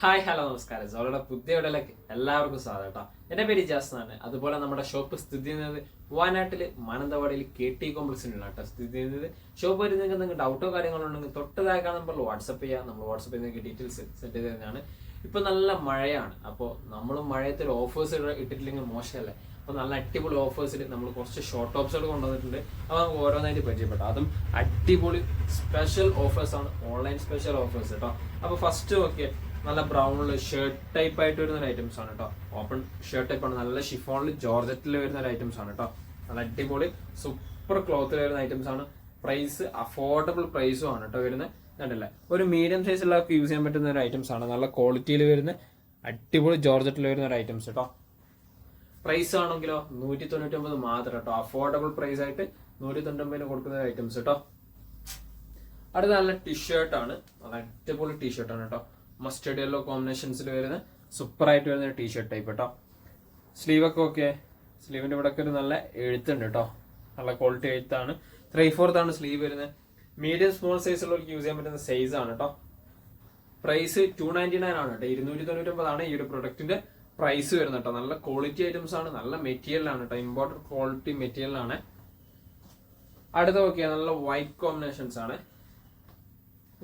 Hi hello നമസ്കാരം. സോളയുടെ പുതിയ വീഡിയോയിലേക്ക് എല്ലാവർക്കും സ്വാഗതം കേട്ടോ. എൻ്റെ പേര് ഇജാസ് ആണ്. അതുപോലെ നമ്മുടെ ഷോപ്പ് സ്ഥിതി ചെയ്യുന്നത് വയനാട്ടിൽ മാനന്തവാടിയിൽ KT കോംപ്ലക്സിലാണ് കേട്ടോ സ്ഥിതി ചെയ്യുന്നത്. ഷോപ്പ് വരുന്ന നിങ്ങൾക്ക് ഡൗട്ടോ കാര്യങ്ങളോ ഉണ്ടെങ്കിൽ തൊട്ടതായി നമ്പർ വാട്സപ്പ് ചെയ്യാം. നമ്മൾ വാട്സപ്പ് ചെയ്യുന്ന ഡീറ്റെയിൽസ് സെറ്റ് ചെയ്ത് തരുന്നതാണ്. ഇപ്പൊ നല്ല മഴയാണ്. അപ്പോൾ നമ്മൾ മഴയത്തിൽ ഓഫേഴ്സ് ഇട്ടിട്ടില്ലെങ്കിൽ മോശമല്ലേ. അപ്പോൾ നല്ല അടിപൊളി ഓഫേഴ്സിൽ നമ്മൾ കുറച്ച് ഷോർട്ട് ടോപ്സുകൾ കൊണ്ടുവന്നിട്ടുണ്ട്. അപ്പോൾ നമുക്ക് ഓരോന്നായിട്ട് പരിചയപ്പെട്ടു. അതും അടിപൊളി സ്പെഷ്യൽ ഓഫേഴ്സ് ആണ്, ഓൺലൈൻ സ്പെഷ്യൽ ഓഫേഴ്സ് കേട്ടോ. അപ്പോൾ ഫസ്റ്റ് ഓക്കെ, നല്ല ബ്രൗണിൽ ഷർട്ട് ടൈപ്പ് ആയിട്ട് വരുന്ന ഒരു ഐറ്റംസ് ആണ് കേട്ടോ. ഓപ്പൺ ഷർട്ട് ടൈപ്പ് ആണ്, നല്ല ഷിഫോണിൽ ജോർജറ്റിൽ വരുന്ന ഒരു ഐറ്റംസ് ആണ് കേട്ടോ. നല്ല അടിപൊളി സൂപ്പർ ക്ലോത്തിൽ വരുന്ന ഐറ്റംസ് ആണ്. പ്രൈസ് അഫോർഡബിൾ പ്രൈസും ആണ് കേട്ടോ വരുന്നത്. കണ്ടില്ലേ, ഒരു മീഡിയം സൈസിലൊക്കെ യൂസ് ചെയ്യാൻ പറ്റുന്ന ഒരു ഐറ്റംസ് ആണ്. നല്ല ക്വാളിറ്റിയിൽ വരുന്ന അടിപൊളി ജോർജറ്റിൽ വരുന്ന ഒരു ഐറ്റംസ് കേട്ടോ. പ്രൈസ് ആണെങ്കിലോ 199 മാത്രം കേട്ടോ. അഫോർഡബിൾ പ്രൈസ് ആയിട്ട് 199 കൊടുക്കുന്ന ഐറ്റംസ് കേട്ടോ. അടുത്ത നല്ല ടീഷർട്ട് ആണ്, നല്ല അടിപൊളി ടീഷർട്ട് ആണ് കേട്ടോ. മസ്റ്റേർഡ് യെല്ലോ കോമ്പിനേഷൻസിൽ വരുന്ന സൂപ്പർ ആയിട്ട് വരുന്ന ടീഷർട്ട് ടൈപ്പ് കേട്ടോ. സ്ലീവ് ഒക്കെ ഓക്കെ, സ്ലീവിന്റെ ഇവിടെ ഒക്കെ ഒരു നല്ല എഴുത്തുണ്ട് കേട്ടോ. നല്ല ക്വാളിറ്റി എഴുത്താണ്. 3/4 ആണ് സ്ലീവ് വരുന്നത്. മീഡിയം സ്മോൾ സൈസുള്ളവർക്ക് യൂസ് ചെയ്യാൻ പറ്റുന്ന സൈസ് ആണ് കേട്ടോ. പ്രൈസ് 299 ആണ് കേട്ടോ. 299 ആണ് ഈ ഒരു പ്രൊഡക്റ്റിന്റെ പ്രൈസ് വരുന്നത് കേട്ടോ. നല്ല ക്വാളിറ്റി ഐറ്റംസ് ആണ്, നല്ല മെറ്റീരിയൽ ആണ് കേട്ടോ. ഇമ്പോർട്ടഡ് ക്വാളിറ്റി മെറ്റീരിയൽ ആണ്. അടുത്ത ഓക്കെ, നല്ല വൈറ്റ് കോമ്പിനേഷൻസ് ആണ്.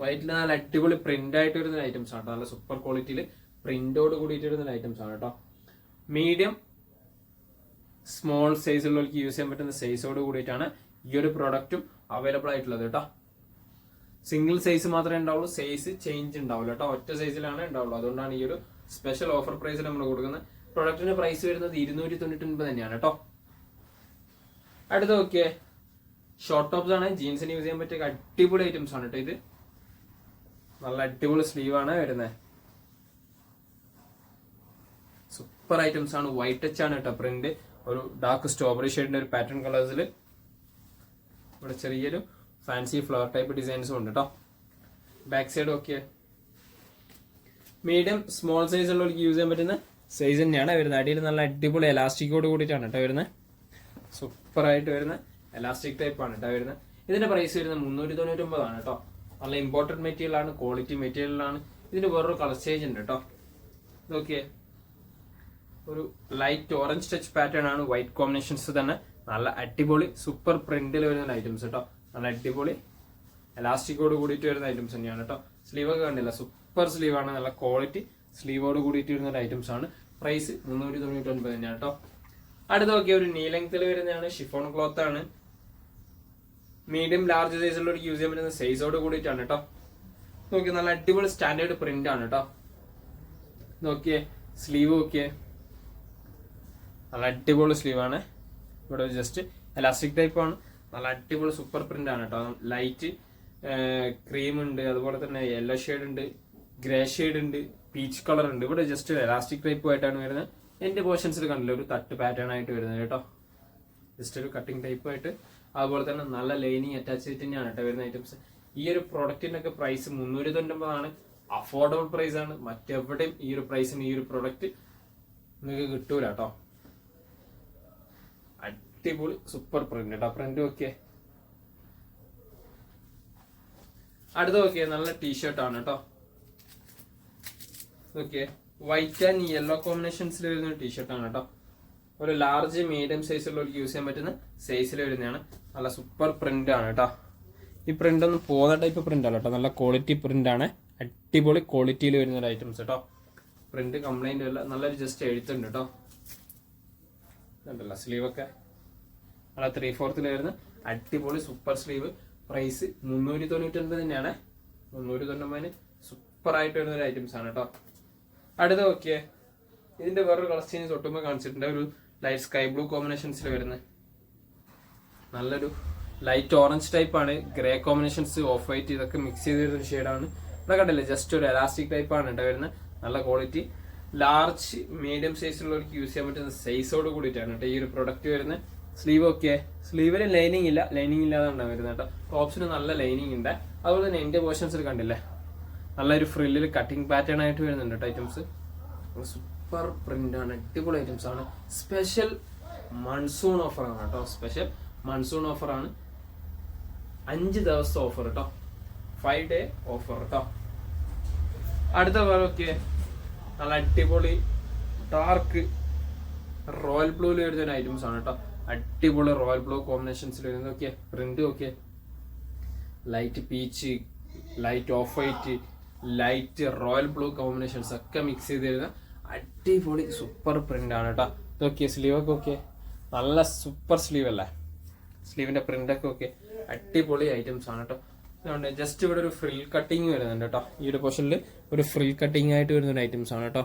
വൈറ്റിൽ നല്ല അടിപൊളി പ്രിന്റ് ആയിട്ട് വരുന്ന ഐറ്റംസ് ആണ്. നല്ല സൂപ്പർ ക്വാളിറ്റിയിൽ പ്രിന്റോട് കൂടിയിട്ട് വരുന്ന ഐറ്റംസ് ആണ് കേട്ടോ. മീഡിയം സ്മോൾ സൈസുള്ളവർക്ക് യൂസ് ചെയ്യാൻ പറ്റുന്ന സൈസോട് കൂടിയിട്ടാണ് ഈ ഒരു പ്രൊഡക്റ്റും അവൈലബിൾ ആയിട്ടുള്ളത് കേട്ടോ. സിംഗിൾ സൈസ് മാത്രമേ ഉണ്ടാവുള്ളൂ, സൈസ് ചേഞ്ച് ഉണ്ടാവില്ല കേട്ടോ. ഒറ്റ സൈസിലാണ് ഉണ്ടാവുള്ളൂ. അതുകൊണ്ടാണ് ഈ ഒരു സ്പെഷ്യൽ ഓഫർ പ്രൈസിൽ നമ്മൾ കൊടുക്കുന്നത്. പ്രൊഡക്റ്റിന്റെ പ്രൈസ് വരുന്നത് 299 തന്നെയാണ് കേട്ടോ. അടുത്ത ഓക്കെ, ഷോർട്ട് ടോപ്സ് ആണ്. ജീൻസിന് യൂസ് ചെയ്യാൻ പറ്റിയ അടിപൊളി ഐറ്റംസ് ആണ് കേട്ടോ. ഇത് നല്ല അടിപൊളി സ്ലീവ് ആണ് വരുന്നത്. സൂപ്പർ ഐറ്റംസ് ആണ്. വൈറ്റ് ടച്ച് ആണ് കേട്ടോ. പ്രിന്റ് ഒരു ഡാർക്ക് സ്ട്രോബെറി ഷെയ്ഡിന്റെ ഒരു പാറ്റേൺ കളേഴ്സിൽ ഇവിടെ ചെറിയൊരു ഫാൻസി ഫ്ലവർ ടൈപ്പ് ഡിസൈൻസും ഉണ്ട് കേട്ടോ. Back side okay, medium small size ഉള്ളവർക്ക് യൂസ് ചെയ്യാൻ പറ്റുന്ന സൈസ് തന്നെയാണ് വരുന്നത്. അടിയിൽ നല്ല അടിപൊളി എലാസ്റ്റിക്കോട് കൂടിയിട്ടാണ് കേട്ടോ വരുന്നത്. സൂപ്പർ ആയിട്ട് വരുന്ന എലാസ്റ്റിക് ടൈപ്പ് ആണ് കേട്ടോ വരുന്നത്. ഇതിന്റെ പ്രൈസ് വരുന്നത് 399 ആണ് കേട്ടോ. നല്ല ഇമ്പോർട്ടന്റ് മെറ്റീരിയൽ ആണ്, ക്വാളിറ്റി മെറ്റീരിയൽ ആണ്. ഇതിന് വേറൊരു കളർ ചേഞ്ച് ഉണ്ട് കേട്ടോ. നോക്കിയേ, ഒരു ലൈറ്റ് ഓറഞ്ച് ടച്ച് പാറ്റേൺ ആണ്. വൈറ്റ് കോമ്പിനേഷൻസ് തന്നെ. നല്ല അടിപൊളി സൂപ്പർ പ്രിന്റിൽ വരുന്ന ഐറ്റംസ് കേട്ടോ. നല്ല അടിപൊളി എലാസ്റ്റിക്കോട് കൂടിയിട്ട് വരുന്ന ഐറ്റംസ് തന്നെയാണ് കേട്ടോ. സ്ലീവ് ഒക്കെ കണ്ടില്ല, സൂപ്പർ സ്ലീവ് ആണ്. നല്ല ക്വാളിറ്റി സ്ലീവോട് കൂടിയിട്ട് വരുന്ന ഐറ്റംസ് ആണ്. പ്രൈസ് 399 തന്നെയാണ് കേട്ടോ. അടുത്ത നോക്കിയ ഒരു നീ ലെങ്ത്തിൽ വരുന്നതാണ്. ഷിഫോൺ ക്ലോത്ത് ആണ്. മീഡിയം ലാർജ് സൈസുള്ളവർക്ക് യൂസ് ചെയ്യാൻ പറ്റുന്ന സൈസോട് കൂടിയിട്ടാണ് കേട്ടോ. നോക്കിയേ, നല്ല അടിപൊളി സ്റ്റാൻഡേർഡ് പ്രിന്റ് ആണ് കേട്ടോ. നോക്കിയേ, സ്ലീവ് നോക്കിയേ, നല്ല അടിപൊളി സ്ലീവ് ആണ്. ഇവിടെ ജസ്റ്റ് എലാസ്റ്റിക് ടൈപ്പ് ആണ്. നല്ല അടിപൊളി സൂപ്പർ പ്രിന്റ് ആണ് കേട്ടോ. ലൈറ്റ് ക്രീം ഉണ്ട്, അതുപോലെ തന്നെ യെല്ലോ ഷെയ്ഡ് ഉണ്ട്, ഗ്രേ ഷെയ്ഡ് ഉണ്ട്, പീച്ച് കളർ ഉണ്ട്. ഇവിടെ ജസ്റ്റ് എലാസ്റ്റിക് ടൈപ്പ് ആയിട്ടാണ് വരുന്നത്. എന്റെ പോർഷൻസിൽ കണ്ടില്ല, ഒരു തട്ട് പാറ്റേൺ ആയിട്ട് വരുന്നത് കേട്ടോ. ജസ്റ്റ് ഒരു കട്ടിംഗ് ടൈപ്പ് ആയിട്ട്. അതുപോലെ തന്നെ നല്ല ലൈനിങ് അറ്റാച്ച് ചെയ്തിട്ട് തന്നെയാണ് കേട്ടോ വരുന്ന ഐറ്റംസ്. ഈ ഒരു പ്രൊഡക്റ്റിനൊക്കെ പ്രൈസ് 399 ആണ്. അഫോർഡബിൾ പ്രൈസ് ആണ്. മറ്റെവിടെയും ഈ ഒരു പ്രൈസിന് ഈ ഒരു പ്രൊഡക്റ്റ് നിങ്ങൾക്ക് കിട്ടൂല കേട്ടോ. അടിപൊളി സൂപ്പർ പ്രിന്റ് കേട്ടോ. Print okay. അടുത്ത ഓക്കെ, നല്ല ടീഷർട്ട് ആണ് കേട്ടോ. ഓക്കെ, വൈറ്റ് ആൻഡ് യെല്ലോ കോമ്പിനേഷൻസിൽ വരുന്ന ഒരു ടീഷർട്ട് ആണ് കേട്ടോ. ഒരു ലാർജ് മീഡിയം സൈസുള്ളവർക്ക് യൂസ് ചെയ്യാൻ പറ്റുന്ന സൈസിൽ വരുന്നതാണ്. നല്ല സൂപ്പർ പ്രിന്റ് ആണ് കേട്ടോ. ഈ പ്രിന്റ് ഒന്നും പോകുന്ന ടൈപ്പ് പ്രിന്റ് അല്ല കേട്ടോ. നല്ല ക്വാളിറ്റി പ്രിന്റ് ആണ്. അടിപൊളി ക്വാളിറ്റിയിൽ വരുന്ന ഒരു ഐറ്റംസ് കേട്ടോ. പ്രിന്റ് കംപ്ലൈന്റ് അല്ല. നല്ലൊരു ജസ്റ്റ് എഴുത്തുണ്ട് കേട്ടോ. ഉണ്ടല്ലോ സ്ലീവ് ഒക്കെ നല്ല 3/4 വരുന്ന അടിപൊളി സൂപ്പർ സ്ലീവ്. പ്രൈസ് 399 തന്നെയാണ്. 399 സൂപ്പർ ആയിട്ട് വരുന്ന ഒരു ഐറ്റംസ് ആണ് കേട്ടോ. അടുത്ത ഓക്കെ, ഇതിന്റെ വേറൊരു കളർ ചേഞ്ച് തൊട്ടുമ്പോൾ കാണിച്ചിട്ടുണ്ട്. ഒരു ലൈറ്റ് സ്കൈ ബ്ലൂ കോമ്പിനേഷൻസിൽ വരുന്നത് നല്ലൊരു ലൈറ്റ് ഓറഞ്ച് ടൈപ്പ് ആണ്. ഗ്രേ കോമ്പിനേഷൻസ്, ഓഫ് വൈറ്റ്, ഇതൊക്കെ മിക്സ് ചെയ്ത് വരുന്ന ഷെയ്ഡാണ്. ഇവിടെ കണ്ടില്ലേ, ജസ്റ്റ് ഒരു എലാസ്റ്റിക് ടൈപ്പ് ആണ് കേട്ടോ വരുന്നത്. നല്ല ക്വാളിറ്റി. ലാർജ് മീഡിയം സൈസിലുള്ളവർക്ക് യൂസ് ചെയ്യാൻ പറ്റുന്ന സൈസോട് കൂടിയിട്ടാണ് കേട്ടോ ഈ ഒരു പ്രൊഡക്റ്റ് വരുന്നത്. സ്ലീവ് ഓക്കെ, സ്ലീവിന് ലൈനിങ് ഇല്ല, ലൈനിങ് ഇല്ലാതാണ് വരുന്നത് കേട്ടോ. ടോപ്സിന് നല്ല ലൈനിങ് ഉണ്ട്. അതുപോലെ തന്നെ എന്റെ പോർഷൻസിൽ കണ്ടില്ലേ, നല്ലൊരു ഫ്രില്ലിൽ കട്ടിങ് പാറ്റേൺ ആയിട്ട് വരുന്നുണ്ട് കേട്ടോ ഐറ്റംസ്. സൂപ്പർ പ്രിന്റ് ആണ്, അടിപൊളി ഐറ്റംസ് ആണ്. സ്പെഷ്യൽ മൺസൂൺ ഓഫർ ആണ് കേട്ടോ. സ്പെഷ്യൽ മൺസൂൺ ഓഫർ ആണ്. 5 ദിവസത്തെ ഓഫർ കേട്ടോ. 5 ഡേ ഓഫർ കേട്ടോ. അടുത്ത ഓക്കെ, നല്ല അടിപൊളി ഡാർക്ക് റോയൽ ബ്ലൂവിൽ വരുന്ന ഒരു ഐറ്റംസ് ആണ് കേട്ടോ. അടിപൊളി റോയൽ ബ്ലൂ കോമ്പിനേഷൻസിൽ വരുന്നത്. നോക്കിയേ പ്രിന്റ് നോക്കിയേ, light peach, light of white, light royal blue combinations ഒക്കെ മിക്സ് ചെയ്ത് തരുന്ന അടിപൊളി സൂപ്പർ പ്രിന്റ് ആണ് കേട്ടോ. ഇതൊക്കെ സ്ലീവ് ഒക്കെ ഓക്കെ, നല്ല സൂപ്പർ സ്ലീവ് അല്ലേ, സ്ലീവിന്റെ പ്രിന്റ് ഒക്കെ ഓക്കെ, അടിപൊളി ഐറ്റംസ് ആണ് കേട്ടോ. അതുകൊണ്ട് ജസ്റ്റ് ഇവിടെ ഒരു ഫ്രിൽ കട്ടിങ് വരുന്നുണ്ട് കേട്ടോ. ഈ ഒരു പോർഷനിൽ ഒരു ഫ്രിൽ കട്ടിങ് ആയിട്ട് വരുന്ന ഒരു ഐറ്റംസ് ആണ് കേട്ടോ.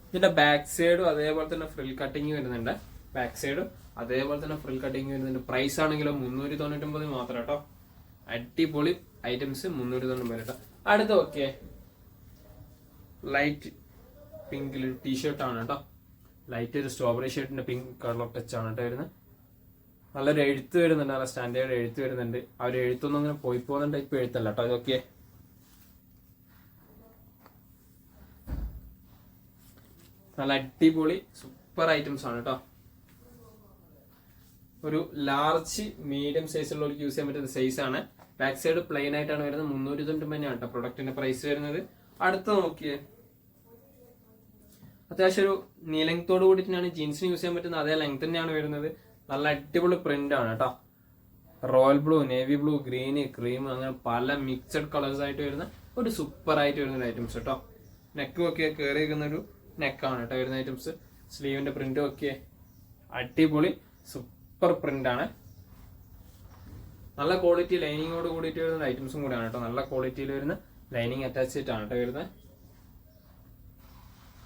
ഇതിന്റെ ബാക്ക് സൈഡും അതേപോലെ തന്നെ ഫ്രിൽ കട്ടിങ് വരുന്നുണ്ട്. ബാക്ക് സൈഡും അതേപോലെ തന്നെ ഫ്രിൽ കട്ടിങ് വരുന്നുണ്ട്. പ്രൈസ് ആണെങ്കിലും 399 മാത്രം കേട്ടോ. അടിപൊളി ഐറ്റംസ് 399 കേട്ടോ. അടുത്ത ഓക്കെ ലൈറ്റ് പിങ്കിൽ ടീഷർട്ട് ആണ് കേട്ടോ. ലൈറ്റ് ഒരു സ്ട്രോബെറി ഷർട്ടിന്റെ പിങ്ക് കളർ ടച്ച് ആണ് കേട്ടോ വരുന്നത്. നല്ലൊരു എഴുത്ത് വരുന്നുണ്ട്, നല്ല സ്റ്റാൻഡേർഡ് എഴുത്ത് വരുന്നുണ്ട്. ആ ഒരു എഴുത്തൊന്നും അങ്ങനെ പോയി പോകുന്ന ടൈപ്പ് എഴുത്തല്ല കേട്ടോ. ഇതൊക്കെ നല്ല അടിപൊളി സൂപ്പർ ഐറ്റംസ് ആണ് കേട്ടോ. ഒരു ലാർജ് മീഡിയം സൈസുള്ളവർക്ക് യൂസ് ചെയ്യാൻ പറ്റുന്ന സൈസ് ആണ്. ബാക്ക് സൈഡ് പ്ലെയിൻ ആയിട്ടാണ് വരുന്നത്. 399 ആണ് കേട്ടോ പ്രൊഡക്റ്റിന്റെ പ്രൈസ് വരുന്നത്. അടുത്ത നോക്കിയേ, അത്യാവശ്യം ഒരു നീ ലെങ്ത്തോട് കൂടിയിട്ടാണ് ജീൻസിന് യൂസ് ചെയ്യാൻ പറ്റുന്നത്. അതേ ലെങ്ത് തന്നെയാണ് വരുന്നത്. നല്ല അടിപൊളി പ്രിന്റ് ആണ് കേട്ടോ. Royal blue, navy blue, green, cream, അങ്ങനെ പല മിക്സഡ് കളേഴ്സ് ആയിട്ട് വരുന്ന ഒരു സൂപ്പർ ആയിട്ട് വരുന്ന ഐറ്റംസ് കേട്ടോ. നെക്ക് ഒക്കെ കയറി വെക്കുന്ന ഒരു നെക്കാണ് കേട്ടോ വരുന്ന ഐറ്റംസ്. സ്ലീവിന്റെ പ്രിന്റ് ഒക്കെ അടിപൊളി സൂപ്പർ പ്രിന്റ് ആണ്. നല്ല ക്വാളിറ്റി ലൈനിങ്ങോട് കൂടിയിട്ട് വരുന്ന ഐറ്റംസും കൂടെയാണ് കേട്ടോ. നല്ല ക്വാളിറ്റിയിൽ വരുന്ന ലൈനിങ് അറ്റാച്ച് ചെയ്തിട്ടാണ് കേട്ടോ വരുന്നത്.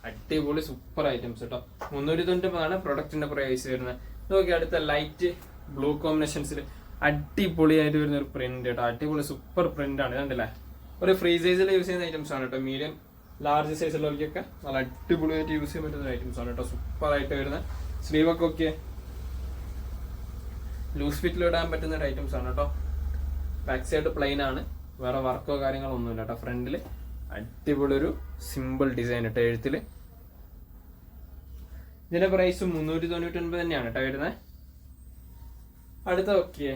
അടിപൊളി സൂപ്പർ ഐറ്റംസ് കേട്ടോ. 399 ആണ് പ്രൊഡക്റ്റിന്റെ പ്രൈസ് വരുന്നത്. നോക്കി അടുത്ത ലൈറ്റ് ബ്ലൂ കോമ്പിനേഷൻസിൽ അടിപൊളിയായിട്ട് വരുന്ന ഒരു പ്രിന്റ് കേട്ടോ. അടിപൊളി സൂപ്പർ പ്രിന്റ് ആണ്. കണ്ടില്ലേ, ഒരു ഫ്രീ സൈസിൽ യൂസ് ചെയ്യുന്ന ഐറ്റംസ് ആണ് കേട്ടോ. മീഡിയം ലാർജ് സൈസുള്ളവർക്കൊക്കെ നല്ല അടിപൊളിയായിട്ട് യൂസ് ചെയ്യാൻ പറ്റുന്ന ഐറ്റംസ് ആണ് കേട്ടോ. സൂപ്പർ ആയിട്ട് വരുന്ന സ്ലീവ് ഒക്കെ ഓക്കെ ലൂസ് ഫിറ്റിൽ ഇടാൻ പറ്റുന്ന ഐറ്റംസ് ആണ് കേട്ടോ. ബാക്ക് സൈഡ് പ്ലെയിൻ ആണ്, വേറെ വർക്കോ കാര്യങ്ങളോ ഒന്നുമില്ല കേട്ടോ. ഫ്രണ്ടില് അടിപൊളി ഒരു സിമ്പിൾ ഡിസൈൻ കേട്ടോ എഴുത്തില്. ഇതിന്റെ പ്രൈസ് 399 തന്നെയാണ് കേട്ടോ വരുന്നത്. അടുത്ത ഓക്കെ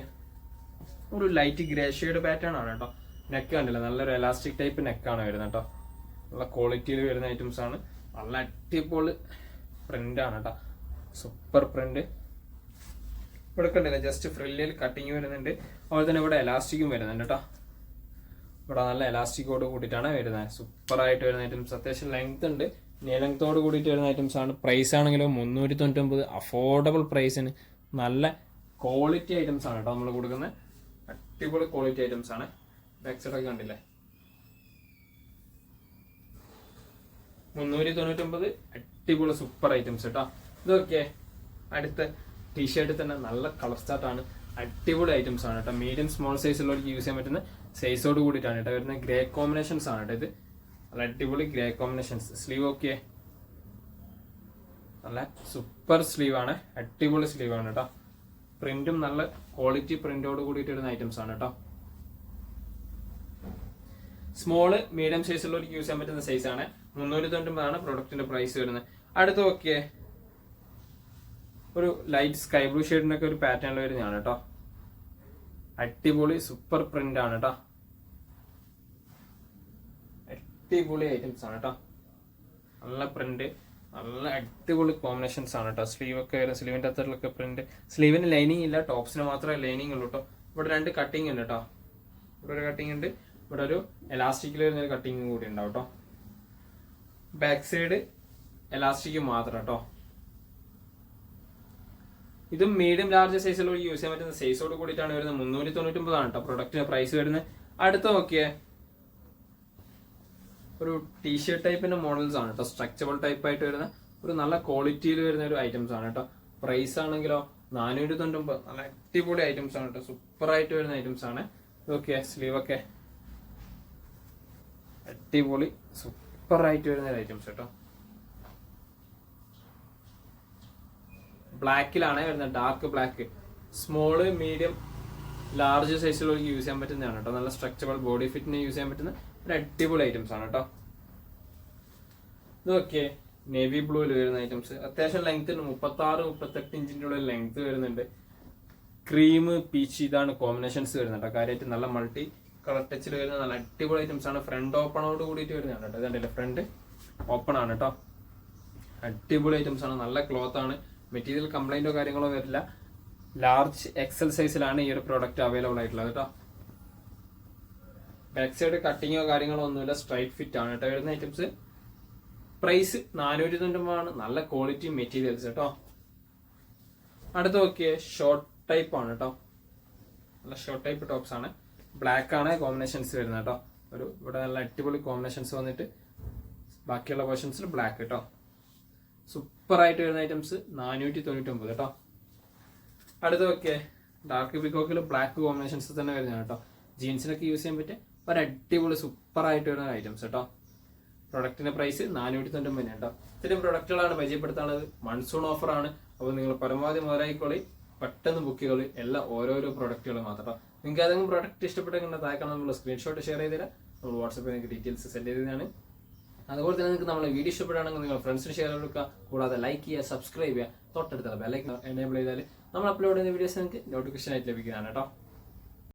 ഒരു ലൈറ്റ് ഗ്രേ ഷെയ്ഡ് പാറ്റേൺ ആണ് കേട്ടോ. നെക്ക് കണ്ടില്ല, നല്ലൊരു എലാസ്റ്റിക് ടൈപ്പ് നെക്കാണ് വരുന്നത് കേട്ടോ. നല്ല ക്വാളിറ്റിയിൽ വരുന്ന ഐറ്റംസ് ആണ്. നല്ല അടിപൊളി പ്രിന്റ് ആണ് കേട്ടോ. Super print. ഇവിടെ കണ്ടില്ല, ജസ്റ്റ് ഫ്രില്ലിൽ കട്ടിങ് വരുന്നുണ്ട്. അതുപോലെ തന്നെ ഇവിടെ എലാസ്റ്റിക്കും വരുന്നുണ്ട് കേട്ടോ. ഇവിടെ നല്ല എലാസ്റ്റിക്കോട് കൂടിയിട്ടാണ് വരുന്നത്. സൂപ്പർ ആയിട്ട് വരുന്ന ഐറ്റംസ്. അത്യാവശ്യം ലെങ്ത് ഉണ്ട്, ലെങ്ത്തോട് കൂടിയിട്ട് വരുന്ന ഐറ്റംസ് ആണ്. പ്രൈസ് ആണെങ്കിലും 399 അഫോർഡബിൾ പ്രൈസിന് നല്ല ക്വാളിറ്റി ഐറ്റംസ് ആണ് കേട്ടോ നമ്മൾ കൊടുക്കുന്നത്. അടിപൊളി ക്വാളിറ്റി ഐറ്റംസ് ആണ്. ബാക്ക് സൈഡ് ഒക്കെ കണ്ടില്ലേ, 399 അടിപൊളി സൂപ്പർ ഐറ്റംസ് കേട്ടോ. ഇതൊക്കെ അടുത്ത ടീഷർട്ട് തന്നെ നല്ല കളർ സ്റ്റാർട്ട് ആണ്. അടിപൊളി ഐറ്റംസ് ആണ് കേട്ടോ. മീഡിയം സ്മോൾ സൈസുള്ളവർക്ക് യൂസ് ചെയ്യാൻ പറ്റുന്ന സൈസോട് കൂടിയിട്ടാണ് കേട്ടോ വരുന്നത്. ഗ്രേ കോമ്പിനേഷൻസ് ആണ് കേട്ടോ ഇത്. നല്ല അടിപൊളി ഗ്രേ കോമ്പിനേഷൻസ്. സ്ലീവ് ഒക്കെ നല്ല സൂപ്പർ സ്ലീവ് ആണ്. അടിപൊളി സ്ലീവ് ആണ് കേട്ടോ. പ്രിന്റും നല്ല ക്വാളിറ്റി പ്രിന്റോട് കൂടിയിട്ട് വരുന്ന ഐറ്റംസ് ആണ് കേട്ടോ. സ്മോള് മീഡിയം സൈസുള്ളവർക്ക് യൂസ് ചെയ്യാൻ പറ്റുന്ന സൈസ് ആണ്. 399 ആണ് പ്രൊഡക്റ്റിന്റെ പ്രൈസ് വരുന്നത്. അടുത്ത ഓക്കെ ഒരു ലൈറ്റ് സ്കൈ ബ്ലൂ ഷെയ്ഡിന്റെ ഒക്കെ ഒരു പാറ്റേണിൽ വരുന്നതാണ് കേട്ടോ. അടിപൊളി സൂപ്പർ പ്രിന്റ് ആണ് കേട്ടോ. അടിപൊളി ഐറ്റംസ് ആണ് കേട്ടോ. നല്ല പ്രിന്റ്, നല്ല അടിപൊളി കോമ്പിനേഷൻസ് ആണ് കേട്ടോ. സ്ലീവ് ഒക്കെ വരും, സ്ലീവിന്റെ അത്തരത്തിലൊക്കെ പ്രിന്റ്. സ്ലീവിന് ലൈനിങ് ഇല്ല, ടോപ്സിന് മാത്രമേ ലൈനിങ് ഉള്ളൂ കേട്ടോ. ഇവിടെ 2 കട്ടിങ് ഉണ്ട് കേട്ടോ. ഇവിടെ ഒരു കട്ടിങ് ഉണ്ട്, ഇവിടെ ഒരു എലാസ്റ്റിക്കിൽ വരുന്ന ഒരു കട്ടിങ് കൂടി ഉണ്ടാവും കേട്ടോ. ബാക്ക് സൈഡ് എലാസ്റ്റിക് മാത്രം കേട്ടോ. ഇതും മീഡിയം ലാർജ് സൈസിലുള്ള യൂസ് ചെയ്യാൻ പറ്റുന്ന സൈസോട് കൂടിയിട്ടാണ് വരുന്നത്. 399 ആണ് കേട്ടോ പ്രൊഡക്റ്റിന് പ്രൈസ് വരുന്നത്. അടുത്ത നോക്കിയേ ഒരു ടീഷർട്ട് ടൈപ്പിന്റെ മോഡൽസ് ആണ് കേട്ടോ. സ്ട്രക്ചറബിൾ ടൈപ്പ് ആയിട്ട് വരുന്ന ഒരു നല്ല ക്വാളിറ്റിയിൽ വരുന്ന ഒരു ഐറ്റംസ് ആണ് കേട്ടോ. പ്രൈസ് ആണെങ്കിലോ 499. നല്ല അടിപൊളി ഐറ്റംസ് ആണ് കേട്ടോ. സൂപ്പർ ആയിട്ട് വരുന്ന ഐറ്റംസ് ആണ്. ഓക്കെ സ്ലീവ് ഒക്കെ അടിപൊളി സൂപ്പർ ആയിട്ട് വരുന്ന ഐറ്റംസ് കേട്ടോ. ബ്ലാക്കിലാണ് വരുന്നത്, dark black. Small medium large സൈസിലേക്ക് യൂസ് ചെയ്യാൻ പറ്റുന്നതാണ് കേട്ടോ. നല്ല സ്ട്രക്ചറബിൾ ബോഡി ഫിറ്റിന് യൂസ് ചെയ്യാൻ പറ്റുന്ന ഒരു അടിപൊളി ഐറ്റംസ് ആണ് കേട്ടോ. ഇതൊക്കെ നേവി ബ്ലൂവിൽ വരുന്ന ഐറ്റംസ്. അത്യാവശ്യം ലെങ്ത് ഉണ്ട്, 36-38 ഇഞ്ചിന്റെ ഉള്ളിൽ ലെങ്ത് വരുന്നുണ്ട്. ക്രീം പീച്ച് ഇതാണ് കോമ്പിനേഷൻസ് വരുന്നത് കേട്ടോ. കാര്യമായിട്ട് നല്ല മൾട്ടി കളർ ടച്ചിൽ വരുന്ന നല്ല അടിപൊളി ഐറ്റംസ് ആണ്. ഫ്രണ്ട് ഓപ്പണോട് കൂടിയിട്ട് വരുന്നതാണ് കേട്ടോ. ഇതുണ്ടല്ലേ ഫ്രണ്ട് ഓപ്പൺ ആണ് കേട്ടോ. അടിപൊളി ഐറ്റംസ് ആണ്. നല്ല ക്ലോത്ത് ആണ്. മെറ്റീരിയൽ കംപ്ലൈന്റോ കാര്യങ്ങളോ വരില്ല. ലാർജ് എക്സൽ സൈസിലാണ് ഈ ഒരു പ്രോഡക്റ്റ് അവൈലബിൾ ആയിട്ടുള്ളത് കേട്ടോ. ബാക്ക് സൈഡ് കട്ടിങ്ങോ കാര്യങ്ങളോ ഒന്നുമില്ല, സ്ട്രൈറ്റ് ഫിറ്റ് ആണ് കേട്ടോ വരുന്ന ഐറ്റംസ്. പ്രൈസ് 490 ആണ്. നല്ല ക്വാളിറ്റി മെറ്റീരിയൽസ് കേട്ടോ. അടുത്ത് നോക്കിയേ ഷോർട്ട് ടൈപ്പ് ആണ് കേട്ടോ. നല്ല ഷോർട്ട് ടൈപ്പ് ടോപ്സ് ആണ്. ബ്ലാക്ക് ആണ് കോമ്പിനേഷൻസ് വരുന്നത് കേട്ടോ. ഒരു ഇവിടെ നല്ല അടിപൊളി കോമ്പിനേഷൻസ് വന്നിട്ട് ബാക്കിയുള്ള പോർഷൻസിൽ ബ്ലാക്ക് കേട്ടോ. സൂപ്പർ ആയിട്ട് വരുന്ന ഐറ്റംസ് 499 കേട്ടോ. അടുത്ത് നോക്കിയേ ഡാർക്ക് പിക്കോക്കിൽ ബ്ലാക്ക് കോമ്പിനേഷൻസ് തന്നെ വരുന്നതാണ് കേട്ടോ. ജീൻസിനൊക്കെ യൂസ് ചെയ്യാൻ പറ്റിയ ഒരു അടിപൊളി സൂപ്പർ ആയിട്ട് വരുന്ന ഐറ്റംസ് കേട്ടോ. പ്രൊഡക്റ്റിന്റെ പ്രൈസ് 490 കേട്ടോ. ഇത്തരം പ്രൊഡക്റ്റുകളാണ് പരിചയപ്പെടുത്താനുള്ളത്. മൺസൂൺ ഓഫർ ആണ്. അപ്പോൾ നിങ്ങൾ പരമാവധി മുതലായിക്കോളി, പെട്ടെന്ന് ബുക്ക് ചെയ്തോളി. എല്ലാം ഓരോരോ പ്രൊഡക്റ്റുകൾ മാത്രം കേട്ടോ. നിങ്ങൾക്ക് ഏതെങ്കിലും പ്രൊഡക്റ്റ് ഇഷ്ടപ്പെട്ടെങ്കിൽ താഴെക്കാണ് നമ്മൾ സ്ക്രീൻഷോട്ട് ഷെയർ ചെയ്ത് തരാം. നമ്മൾ വാട്സാപ്പിൽ നിങ്ങൾക്ക് ഡീറ്റെയിൽസ് സെൻഡ് ചെയ്തതാണ്. അതുപോലെ തന്നെ നിങ്ങൾക്ക് നമ്മളെ വീഡിയോ ഇഷ്ടപ്പെടുകയാണെങ്കിൽ നിങ്ങൾ ഫ്രണ്ട്സിന് ഷെയർ കൊടുക്കുക. കൂടാതെ ലൈക്ക് ചെയ്യുക, സബ്സ്ക്രൈബ് ചെയ്യുക, തൊട്ടടുത്തുള്ള ബെല്ലൈക്കൺ എനേബിൾ ചെയ്താൽ നമ്മൾ അപ്ലോഡ് ചെയ്യുന്ന വീഡിയോസ് നിങ്ങൾക്ക് നോട്ടിഫിക്കേഷൻ ആയിട്ട് ലഭിക്കുന്നതാണ് കേട്ടോ.